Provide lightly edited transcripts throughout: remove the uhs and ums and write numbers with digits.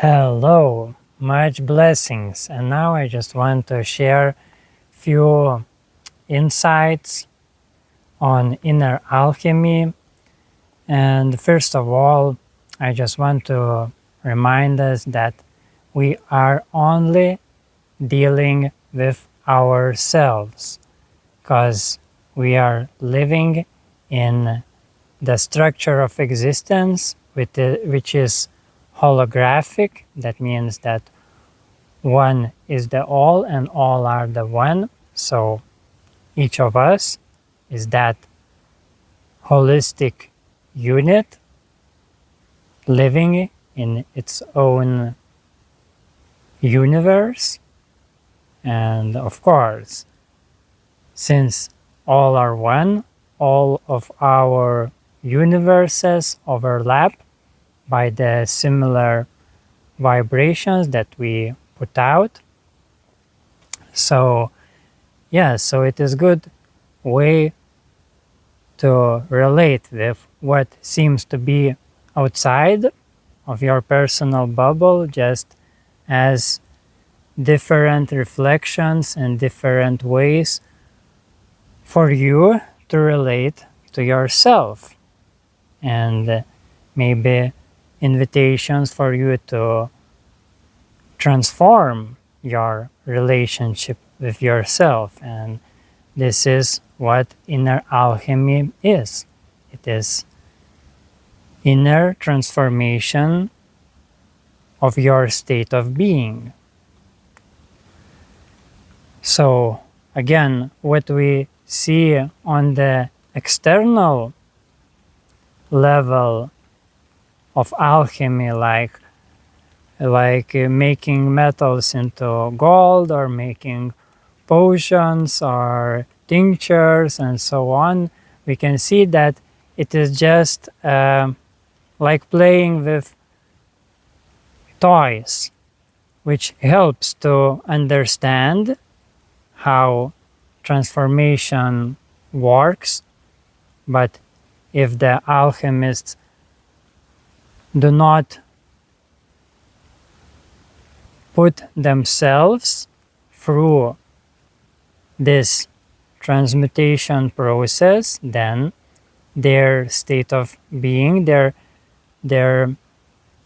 Hello, much blessings. And now I just want to share few insights on inner alchemy. And first of all, I just want to remind us that we are only dealing with ourselves because we are living in the structure of existence which is holographic. That means that one is the all and all are the one. So each of us is that holistic unit living in its own universe. And of course, since all are one, all of our universes overlap by the similar vibrations that we put out. So so it is good way to relate with what seems to be outside of your personal bubble, just as different reflections and different ways for you to relate to yourself, and maybe invitations for you to transform your relationship with yourself. And this is what inner alchemy is. It is inner transformation of your state of being. So again, what we see on the external level of alchemy, like making metals into gold, or making potions or tinctures and so on, we can see that it is just like playing with toys, which helps to understand how transformation works. But if the alchemists do not put themselves through this transmutation process, then their state of being, their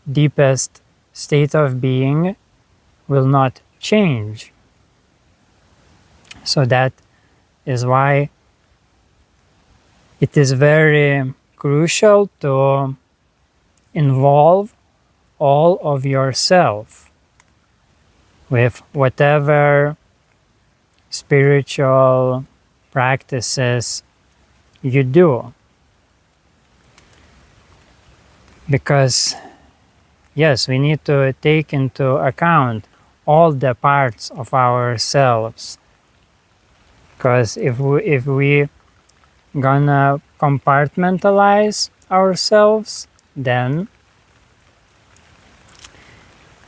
deepest state of being will not change. So that is why it is very crucial to involve all of yourself with whatever spiritual practices you do. Because yes, we need to take into account all the parts of ourselves. Because if we gonna compartmentalize ourselves, then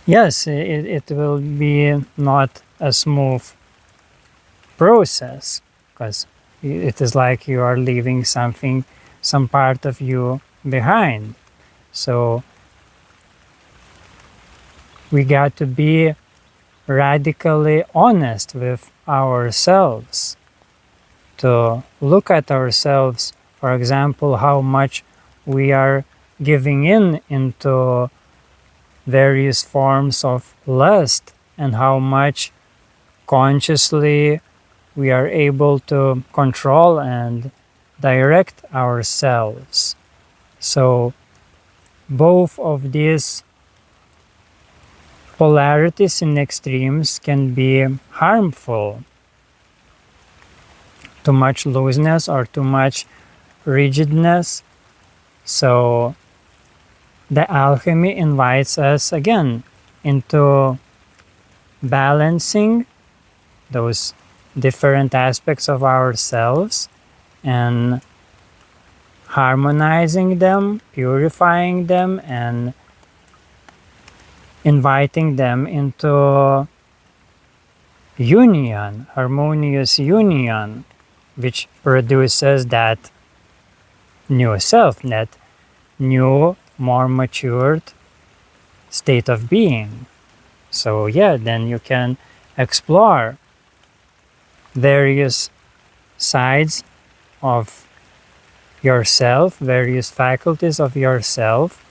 yes, it will be not a smooth process, because it is like you are leaving some part of you behind. So we got to be radically honest with ourselves, to look at ourselves, for example, how much we are giving into various forms of lust, and how much consciously we are able to control and direct ourselves. So both of these polarities in extremes can be harmful. Too much looseness or too much rigidness. So the alchemy invites us again into balancing those different aspects of ourselves and harmonizing them, purifying them, and inviting them into union, harmonious union, which produces that new self, that new, more matured state of being. So yeah, then you can explore various sides of yourself, various faculties of yourself,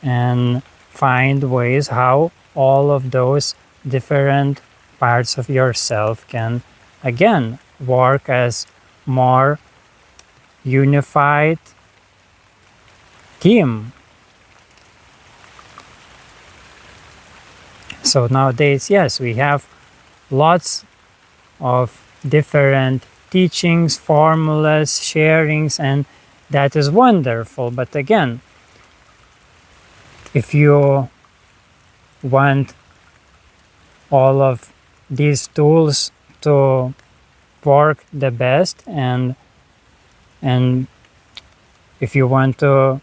and find ways how all of those different parts of yourself can again work as more unified team. So nowadays, yes, we have lots of different teachings, formulas, sharings, and that is wonderful. But again, if you want all of these tools to work the best, and if you want to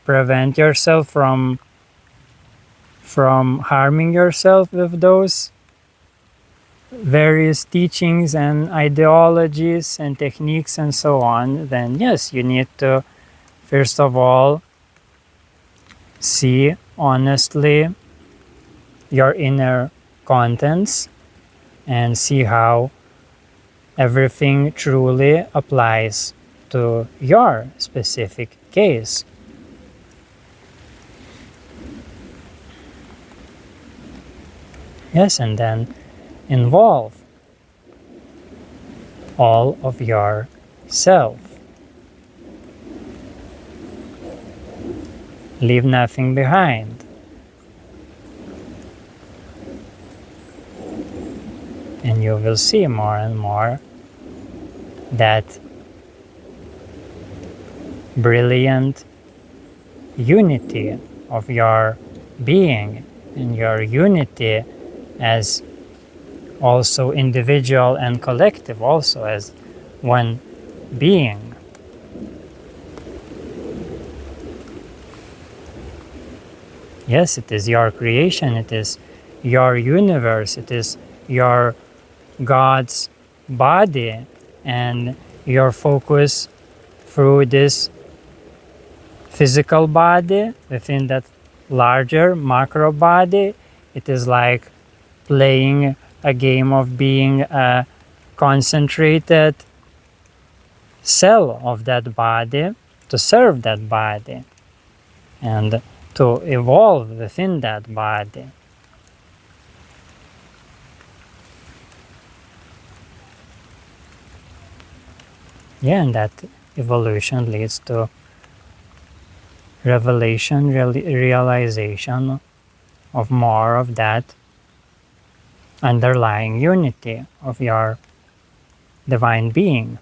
prevent yourself from harming yourself with those various teachings and ideologies and techniques and so on, then yes, you need to first of all see honestly your inner contents and see how everything truly applies to your specific case. Yes, and then involve all of your self. Leave nothing behind. And you will see more and more that brilliant unity of your being and your unity as also individual and collective, also as one being. Yes, it is your creation, it is your universe, it is your God's body, and your focus through this physical body within that larger macro body, it is like playing a game of being a concentrated cell of that body to serve that body and to evolve within that body. Yeah, and that evolution leads to revelation, realization of more of that underlying unity of your divine being.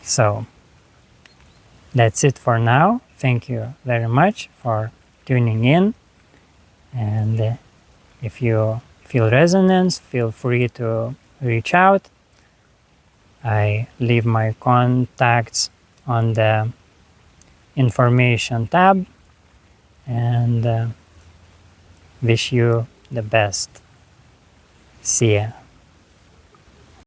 So that's it for now. Thank you very much for tuning in, and if you feel resonance, feel free to reach out. I leave my contacts on the information tab, and wish you the best. See ya.